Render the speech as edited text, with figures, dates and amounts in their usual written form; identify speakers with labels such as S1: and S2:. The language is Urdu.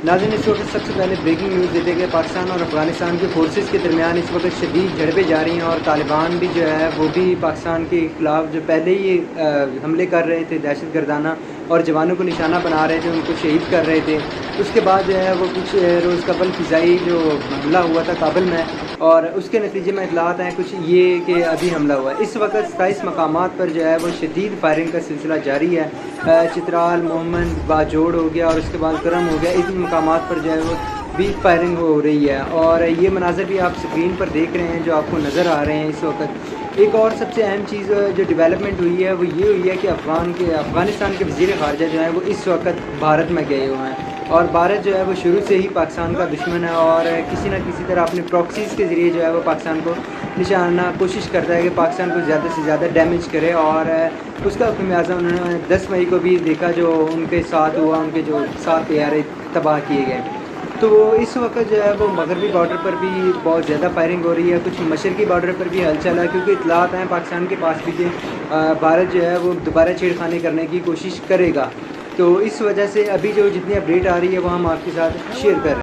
S1: ناظرین اس وقت سب سے پہلے بریکنگ نیوز دیتے کہ پاکستان اور افغانستان کے فورسز کے درمیان اس وقت شدید جھڑپیں جاری ہیں اور طالبان بھی جو ہے وہ بھی پاکستان کے خلاف جو پہلے ہی حملے کر رہے تھے دہشت گردانہ اور جوانوں کو نشانہ بنا رہے تھے، ان کو شہید کر رہے تھے. اس کے بعد جو ہے وہ کچھ روز قبل فضائی جو حملہ ہوا تھا کابل میں، اور اس کے نتیجے میں اطلاعات ہیں کچھ یہ کہ ابھی حملہ ہوا ہے. اس وقت 27 مقامات پر جو ہے وہ شدید فائرنگ کا سلسلہ جاری ہے. چترال، محمد، باجوڑ ہو گیا اور اس کے بعد کرم ہو گیا، ان مقامات پر جو ہے وہ بھی فائرنگ ہو رہی ہے. اور یہ مناظر بھی آپ اسکرین پر دیکھ رہے ہیں جو آپ کو نظر آ رہے ہیں اس وقت. ایک اور سب سے اہم چیز جو ڈیولپمنٹ ہوئی ہے وہ یہ ہوئی ہے کہ افغانستان کے وزیر خارجہ جو ہیں وہ اس وقت بھارت میں گئے ہوئے ہیں، اور بھارت جو ہے وہ شروع سے ہی پاکستان کا دشمن ہے اور کسی نہ کسی طرح اپنے پراکسیز کے ذریعے جو ہے وہ پاکستان کو نشانہ کوشش کرتا ہے کہ پاکستان کو زیادہ سے زیادہ ڈیمیج کرے. اور اس کا خمیازہ انہوں نے 10 مئی کو بھی دیکھا جو ان کے ساتھ ہوا، ان کے جو 7 طیارے تباہ کیے گئے. تو اس وقت جو ہے وہ مغربی بارڈر پر بھی بہت زیادہ فائرنگ ہو رہی ہے، کچھ مشرقی بارڈر پر بھی ہلچل ہے، کیونکہ اطلاعات ہیں پاکستان کے پاس بھی کہ بھارت جو ہے وہ دوبارہ چھیڑخانی کرنے کی کوشش کرے گا. تو اس وجہ سے ابھی جو جتنی اپڈیٹ آ رہی ہے وہ ہم آپ کے ساتھ شیئر کر رہے ہیں.